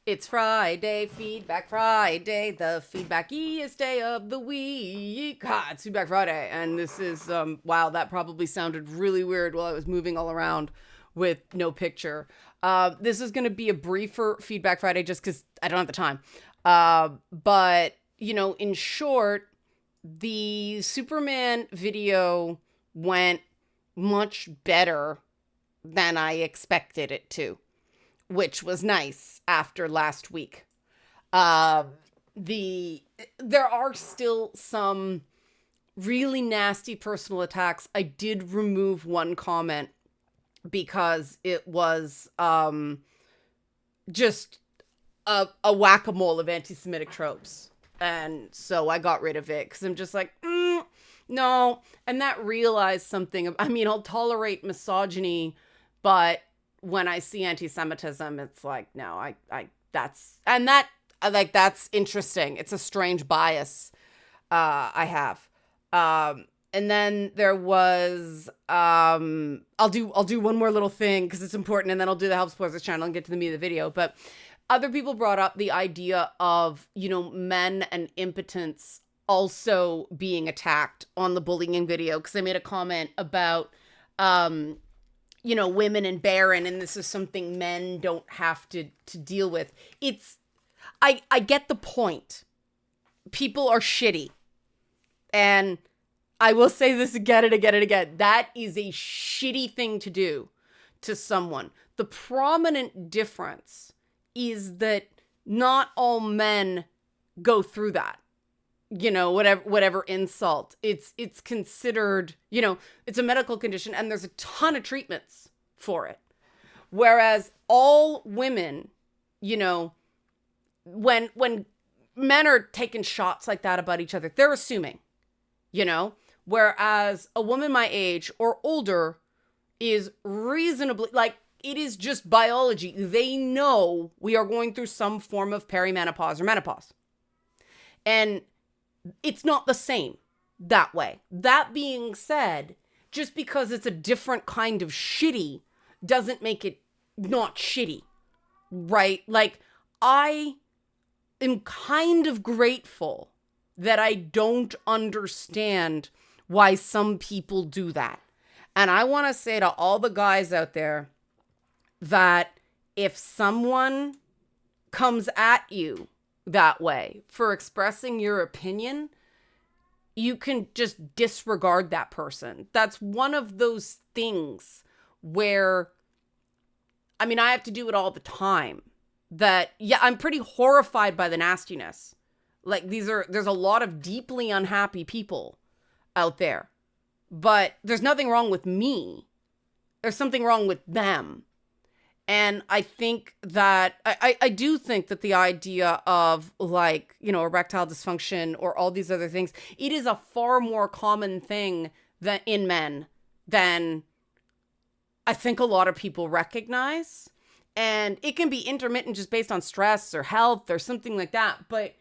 It's Friday, Feedback Friday, the feedbackiest day of the week. God, it's Feedback Friday. And this is, wow, that probably sounded really weird while I was moving all around with no picture. This is going to be a briefer Feedback Friday just because I don't have the time. But, in short, the Superman video went much better than I expected it to, which was nice after last week. There are still some really nasty personal attacks. I did remove one comment because it was just a whack-a-mole of anti-Semitic tropes. And so I got rid of it because I'm just like, no. And that realized something. I'll tolerate misogyny, but when I see anti-Semitism, it's like, no, that's interesting. It's a strange bias I have. And then there was, I'll do one more little thing because it's important, and then I'll do the Help Spoilers channel and get to the meat of the video. But other people brought up the idea of, men and impotence also being attacked on the bullying video, because I made a comment about, women and barren, and this is something men don't have to deal with. I get the point. People are shitty. And I will say this again and again and again. That is a shitty thing to do to someone. The prominent difference is that not all men go through that. Whatever insult. It's considered, it's a medical condition, and there's a ton of treatments for it. Whereas all women, when men are taking shots like that about each other, they're assuming, whereas a woman my age or older is reasonably, it is just biology. They know we are going through some form of perimenopause or menopause. And it's not the same that way. That being said, just because it's a different kind of shitty doesn't make it not shitty, right? I am kind of grateful that I don't understand why some people do that. And I want to say to all the guys out there that if someone comes at you that way for expressing your opinion, you can just disregard that person. That's one of those things where, I have to do it all the time. I'm pretty horrified by the nastiness. There's a lot of deeply unhappy people out there, but there's nothing wrong with me. There's something wrong with them. And I think that, I do think that the idea of erectile dysfunction or all these other things, it is a far more common thing in men than I think a lot of people recognize. And it can be intermittent just based on stress or health or something like that. But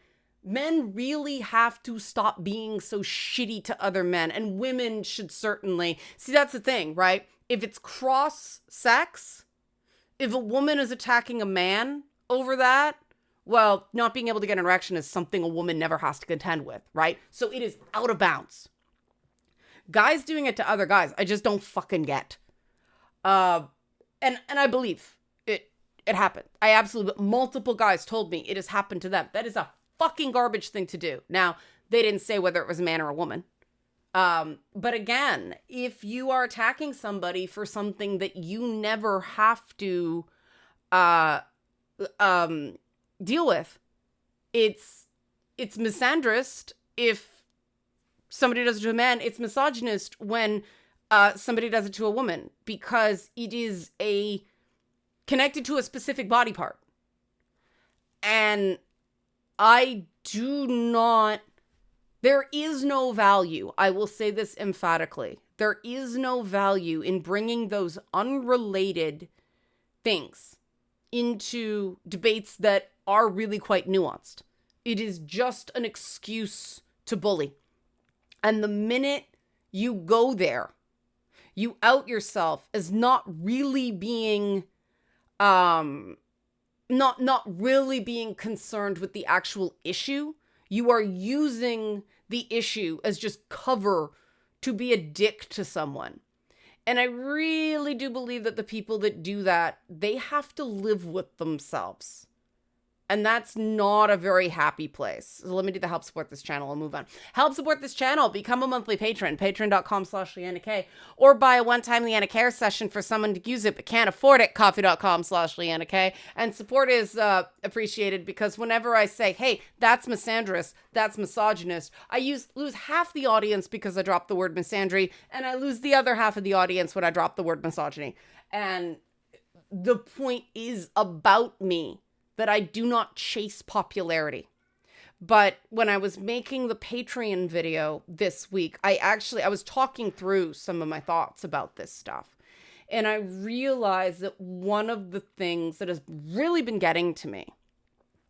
men really have to stop being so shitty to other men. And women should certainly, see, that's the thing, right? If it's cross sex, if a woman is attacking a man over that, well, not being able to get an erection is something a woman never has to contend with, right? So it is out of bounds. Guys doing it to other guys, I just don't fucking get. And I believe it happened. I absolutely, multiple guys told me it has happened to them. That is a fucking garbage thing to do. Now, they didn't say whether it was a man or a woman. But again, if you are attacking somebody for something that you never have to deal with, it's misandrist if somebody does it to a man. It's misogynist when somebody does it to a woman, because it is connected to a specific body part. And there is no value. I will say this emphatically. There is no value in bringing those unrelated things into debates that are really quite nuanced. It is just an excuse to bully. And the minute you go there, you out yourself as not really being not really being concerned with the actual issue. You are using the issue as just cover to be a dick to someone. And I really do believe that the people that do that, they have to live with themselves. And that's not a very happy place. So let me do the help support this channel. I'll move on. Help support this channel. Become a monthly patron. Patreon.com/LeannaK. Or buy a one-time Leanna Care session for someone to use it but can't afford it. Coffee.com/LeannaK. And support is appreciated because whenever I say, hey, that's misandrous, that's misogynist, I lose half the audience because I drop the word misandry, and I lose the other half of the audience when I drop the word misogyny. And the point is about me, that I do not chase popularity. But when I was making the Patreon video this week, I was talking through some of my thoughts about this stuff. And I realized that one of the things that has really been getting to me,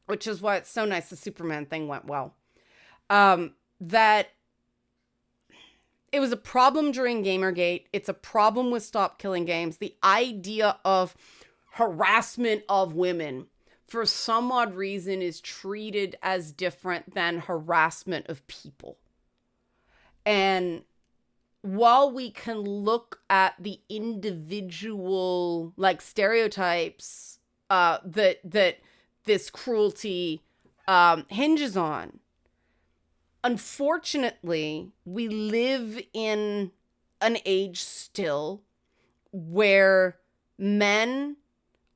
which is why it's so nice the Superman thing went well, that it was a problem during Gamergate. It's a problem with Stop Killing Games. The idea of harassment of women, for some odd reason, is treated as different than harassment of people. And while we can look at the individual stereotypes that this cruelty hinges on, unfortunately, we live in an age still where men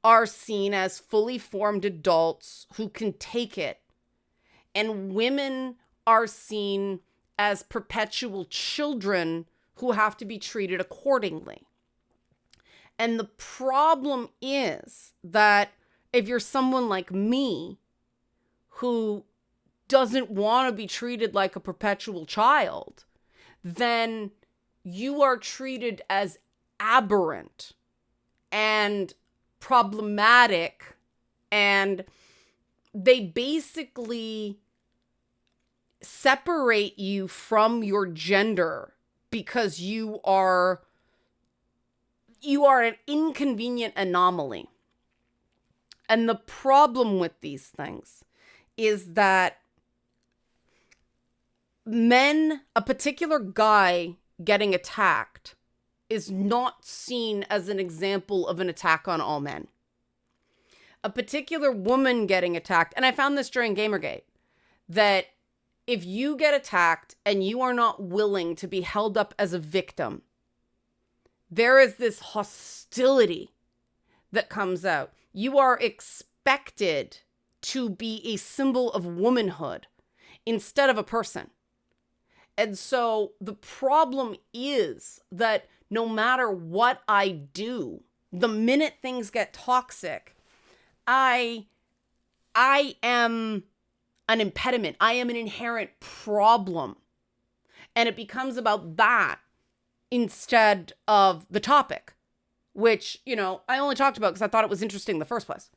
are seen as fully formed adults who can take it, and women are seen as perpetual children who have to be treated accordingly. And the problem is that if you're someone like me who doesn't want to be treated like a perpetual child, then you are treated as aberrant and problematic, and they basically separate you from your gender because you are an inconvenient anomaly. And the problem with these things is that a particular guy getting attacked is not seen as an example of an attack on all men. A particular woman getting attacked, and I found this during Gamergate, that if you get attacked and you are not willing to be held up as a victim, there is this hostility that comes out. You are expected to be a symbol of womanhood instead of a person. And so the problem is that no matter what I do, the minute things get toxic, I am an impediment. I am an inherent problem. And it becomes about that instead of the topic, which, I only talked about because I thought it was interesting in the first place.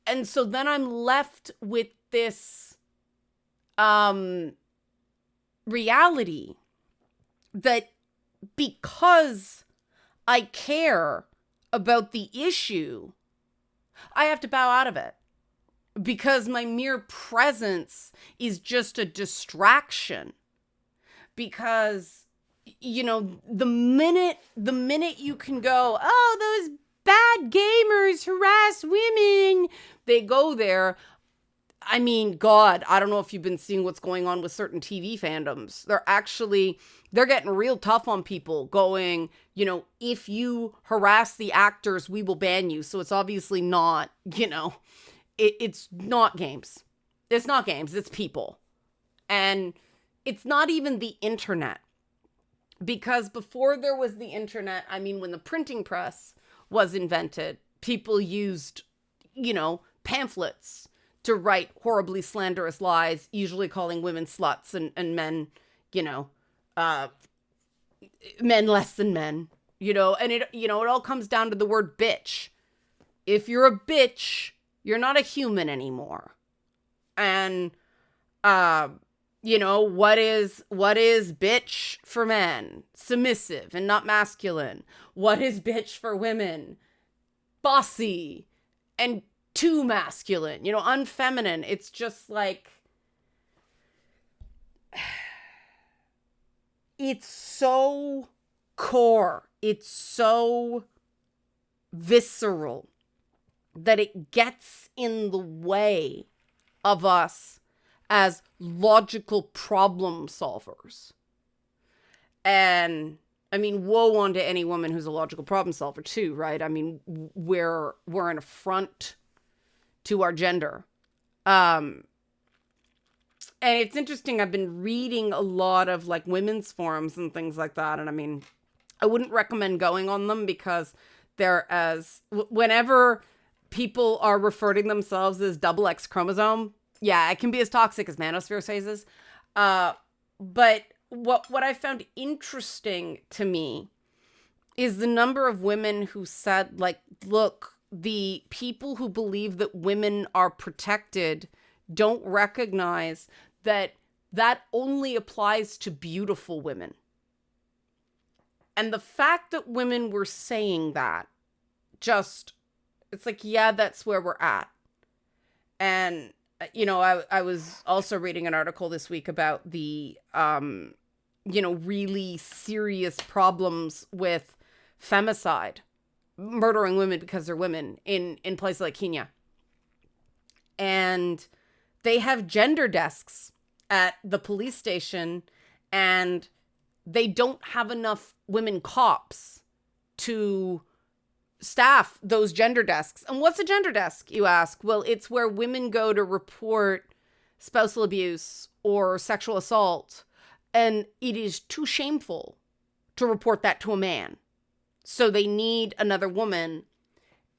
And so then I'm left with this reality that because I care about the issue, I have to bow out of it because my mere presence is just a distraction. Because, the minute you can go, oh, those bad gamers harass women, they go there. I mean, God, I don't know if you've been seeing what's going on with certain TV fandoms. They're getting real tough on people, going, if you harass the actors, we will ban you. So it's obviously not, it's not games. It's not games, it's people. And it's not even the internet. Because before there was the internet, when the printing press was invented, people used, pamphlets to write horribly slanderous lies, usually calling women sluts and men, men less than men, and it all comes down to the word bitch. If you're a bitch, you're not a human anymore. And, what is bitch for men? Submissive and not masculine. What is bitch for women? Bossy and too masculine, unfeminine. It's just like, it's so core. It's so visceral that it gets in the way of us as logical problem solvers. And I mean, woe unto any woman who's a logical problem solver too, right? I mean, we're an affront to our gender. And it's interesting. I've been reading a lot of like women's forums and things like that. And I mean, I wouldn't recommend going on them because whenever people are referring themselves as double X chromosome, yeah, it can be as toxic as manosphere sizes. But what I found interesting to me is the number of women who said, like, look, the people who believe that women are protected don't recognize that only applies to beautiful women. And the fact that women were saying that, it's like, yeah, that's where we're at. And, I was also reading an article this week about the, really serious problems with femicide, murdering women because they're women in places like Kenya. And they have gender desks at the police station, and they don't have enough women cops to staff those gender desks. And what's a gender desk, you ask? Well, it's where women go to report spousal abuse or sexual assault, and it is too shameful to report that to a man. So they need another woman.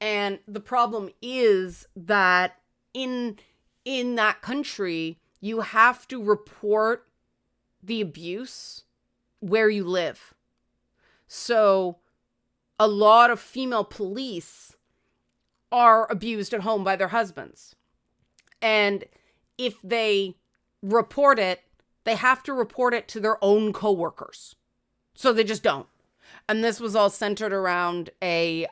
And the problem is that in that country, you have to report the abuse where you live. So a lot of female police are abused at home by their husbands. And if they report it, they have to report it to their own coworkers. So they just don't. And this was all centered around a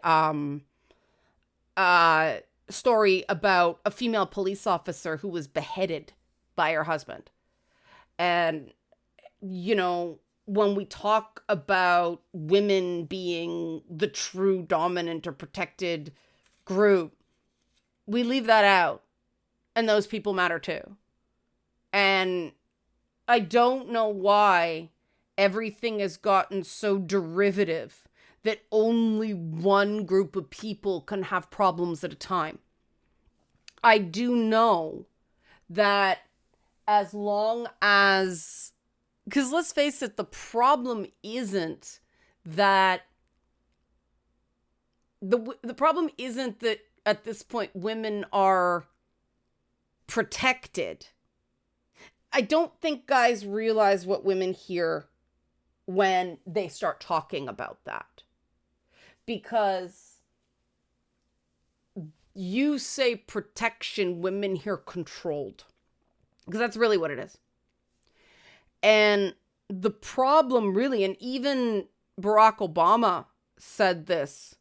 story about a female police officer who was beheaded by her husband. And, when we talk about women being the true dominant or protected group, we leave that out. And those people matter too. And I don't know why everything has gotten so derivative that only one group of people can have problems at a time. I do know that as long as, because let's face it, the problem isn't that the problem isn't that at this point women are protected. I don't think guys realize what women hear when they start talking about that. Because you say protection, women hear controlled. Because that's really what it is. And the problem really, and even Barack Obama said this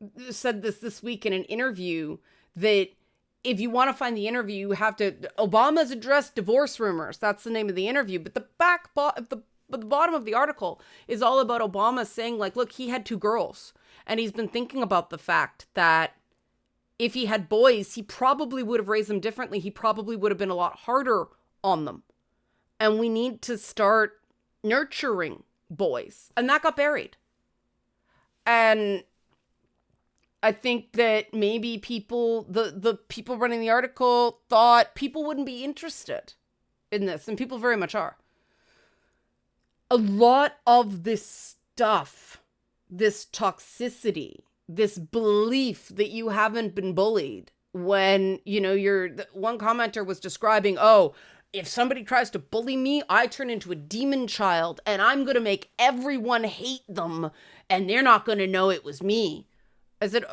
this week in an interview, that if you want to find the interview, you have to, Obama's addressed divorce rumors. That's the name of the interview. But the bottom of the article is all about Obama saying, like, look, he had 2 girls. And he's been thinking about the fact that if he had boys, he probably would have raised them differently. He probably would have been a lot harder on them. And we need to start nurturing boys. And that got buried. And I think that maybe people, the people running the article thought people wouldn't be interested in this. And people very much are. A lot of this stuff, this toxicity, this belief that you haven't been bullied when, one commenter was describing, if somebody tries to bully me, I turn into a demon child and I'm going to make everyone hate them and they're not going to know it was me. I said,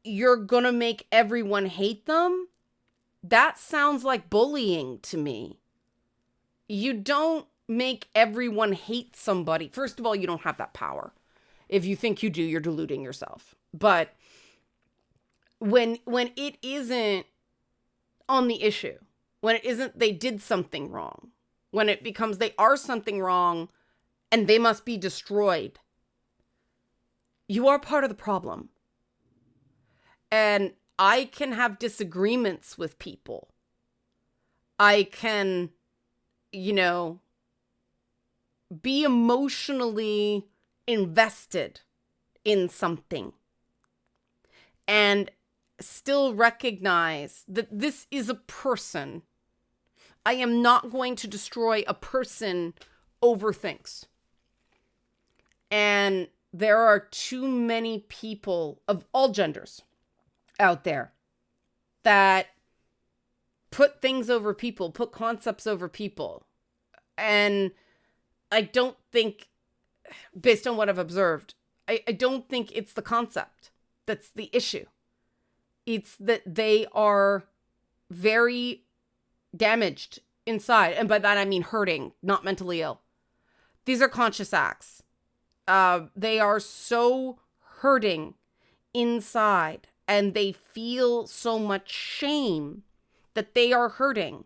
you're going to make everyone hate them? That sounds like bullying to me. You don't make everyone hate somebody. First of all, you don't have that power. If you think you do, you're deluding yourself. But when it isn't on the issue, when it isn't they did something wrong, when it becomes they are something wrong and they must be destroyed, you are part of the problem. And I can have disagreements with people. I can, be emotionally invested in something and still recognize that this is a person. I am not going to destroy a person over things. And there are too many people of all genders out there that put things over people, put concepts over people. And I don't think, based on what I've observed, I don't think it's the concept that's the issue. It's that they are very damaged inside. And by that, I mean hurting, not mentally ill. These are conscious acts. They are so hurting inside and they feel so much shame that they are hurting,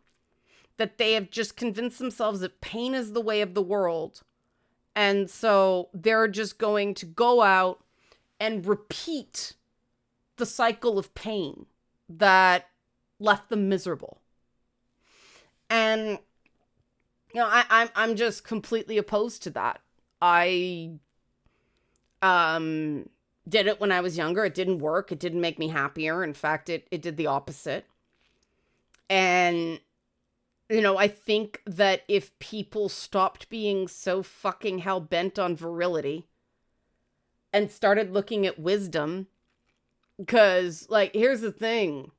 that they have just convinced themselves that pain is the way of the world. And so they're just going to go out and repeat the cycle of pain that left them miserable. And, I'm just completely opposed to that. I did it when I was younger. It didn't work. It didn't make me happier. In fact, it did the opposite. And, I think that if people stopped being so fucking hell-bent on virility and started looking at wisdom, because, here's the thing,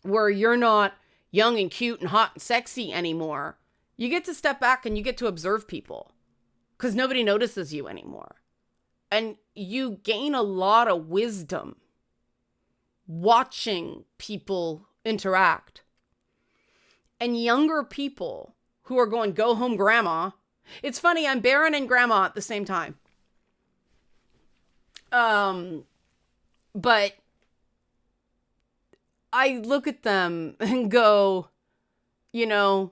where you're not young and cute and hot and sexy anymore, you get to step back and you get to observe people because nobody notices you anymore. And you gain a lot of wisdom watching people interact. And younger people who are going, go home, grandma. It's funny, I'm barren and grandma at the same time. But I look at them and go, it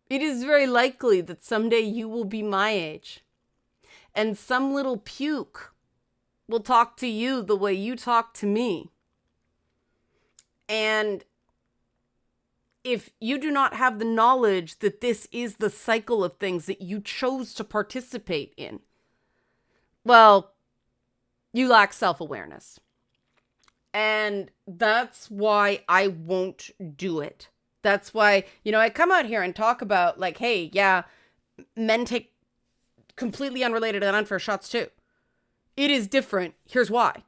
is very likely that someday you will be my age. And some little puke will talk to you the way you talk to me. And if you do not have the knowledge that this is the cycle of things that you chose to participate in, well, you lack self-awareness. And that's why I won't do it. That's why, I come out here and talk about hey, yeah, men take completely unrelated and unfair shots too. It is different. Here's why.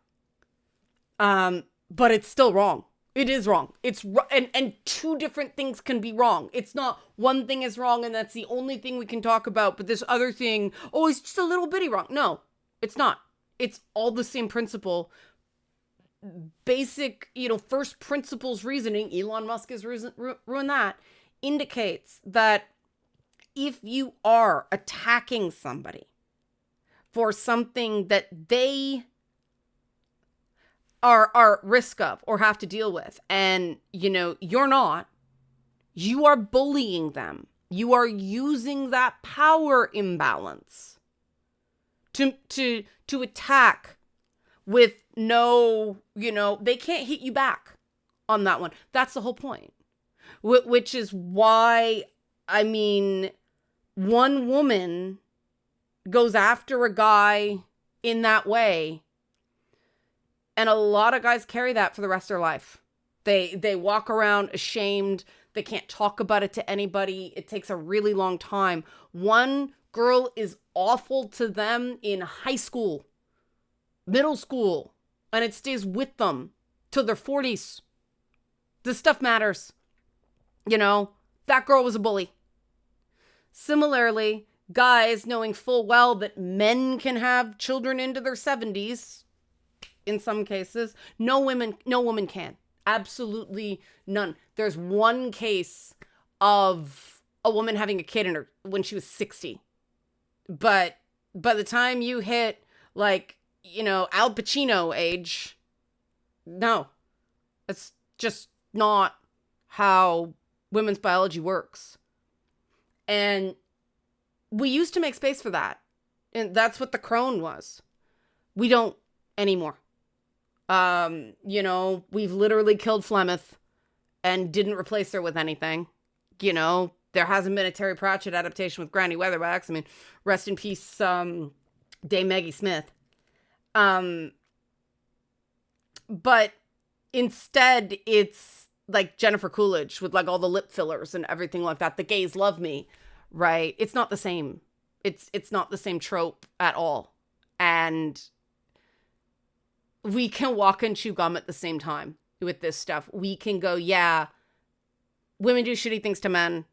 But it's still wrong. It is wrong. It's and two different things can be wrong. It's not one thing is wrong and that's the only thing we can talk about, but this other thing, it's just a little bitty wrong. No, it's not. It's all the same principle. Basic, first principles reasoning, Elon Musk has ruined that, indicates that if you are attacking somebody for something that they are at risk of or have to deal with, and, you're not, you are bullying them. You are using that power imbalance to attack with no, they can't hit you back on that one. That's the whole point. Which is why, one woman goes after a guy in that way, and a lot of guys carry that for the rest of their life. They walk around ashamed. They can't talk about it to anybody. It takes a really long time. One girl is awful to them in high school, middle school, and it stays with them till their 40s. This stuff matters. That girl was a bully. Similarly, guys knowing full well that men can have children into their 70s, in some cases, no woman can. Absolutely none. There's one case of a woman having a kid when she was 60. But by the time you hit Al Pacino age, no. It's just not how women's biology works. And we used to make space for that. And that's what the crone was. We don't anymore. We've literally killed Flemeth and didn't replace her with anything. There hasn't been a Terry Pratchett adaptation with Granny Weatherwax. I mean, rest in peace, Dame Maggie Smith. But instead, it's like Jennifer Coolidge with like all the lip fillers and everything like that. The gays love me, right? It's not the same. It's not the same trope at all. And we can walk and chew gum at the same time with this stuff. We can go, yeah, women do shitty things to men.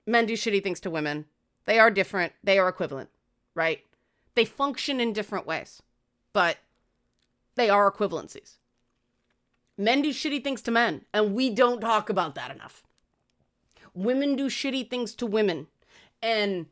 Men do shitty things to women. They are different. They are equivalent, right? They function in different ways, but they are equivalencies. Men do shitty things to men, and we don't talk about that enough. Women do shitty things to women, and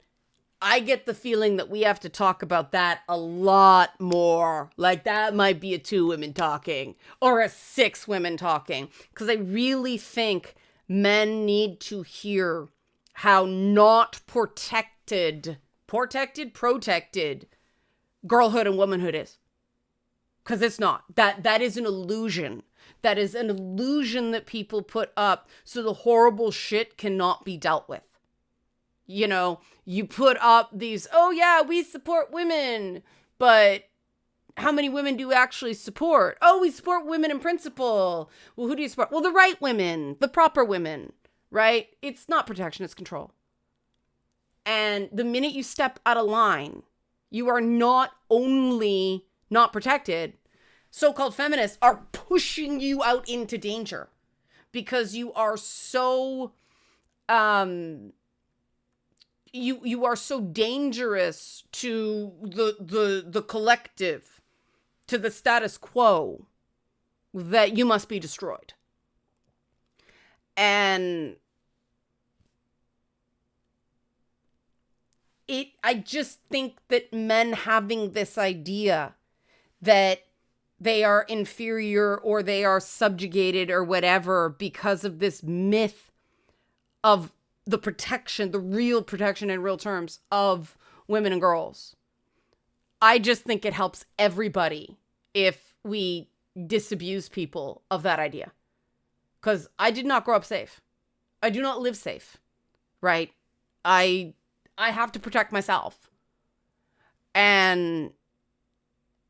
I get the feeling that we have to talk about that a lot more. Like that might be a 2 women talking or a 6 women talking, because I really think men need to hear how not protected girlhood and womanhood is. Because it's not. That is an illusion. That is an illusion that people put up so the horrible shit cannot be dealt with. You put up these, oh yeah, we support women, but how many women do we actually support? Oh, we support women in principle. Well, who do you support? Well, the right women, the proper women, right? It's not protection, it's control. And the minute you step out of line, you are not only not protected, so-called feminists are pushing you out into danger because you are so, you are so dangerous to the collective, to the status quo, that you must be destroyed. And I just think that men having this idea that they are inferior or they are subjugated or whatever because of this myth of the protection, the real protection in real terms of women and girls. I just think it helps everybody if we disabuse people of that idea. Because I did not grow up safe. I do not live safe, right? I have to protect myself. And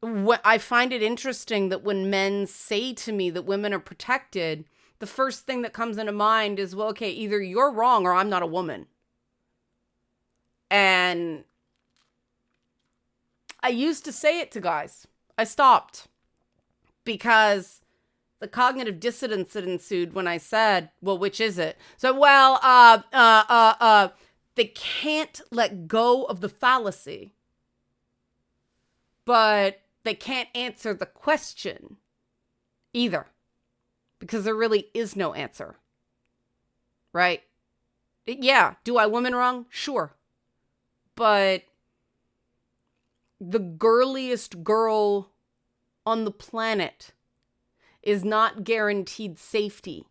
I find it interesting that when men say to me that women are protected, the first thing that comes into mind is, well, okay, either you're wrong or I'm not a woman. And I used to say it to guys. I stopped because the cognitive dissonance that ensued when I said, well, which is it? So, they can't let go of the fallacy, but they can't answer the question either, because there really is no answer, right? Yeah, do I woman wrong? Sure. But the girliest girl on the planet is not guaranteed safety,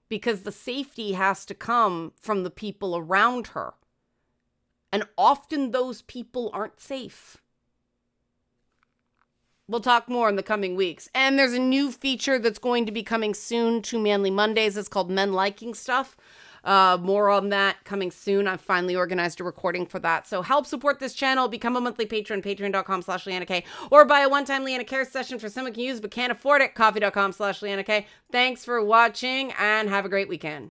because the safety has to come from the people around her. And often those people aren't safe. We'll talk more in the coming weeks. And there's a new feature that's going to be coming soon to Manly Mondays. It's called Men Liking Stuff. More on that coming soon. I've finally organized a recording for that. So help support this channel. Become a monthly patron, patreon.com/LeannaK. Or buy a one-time Leanna Care session for someone who can use but can't afford it. Coffee.com/LeannaK. Thanks for watching and have a great weekend.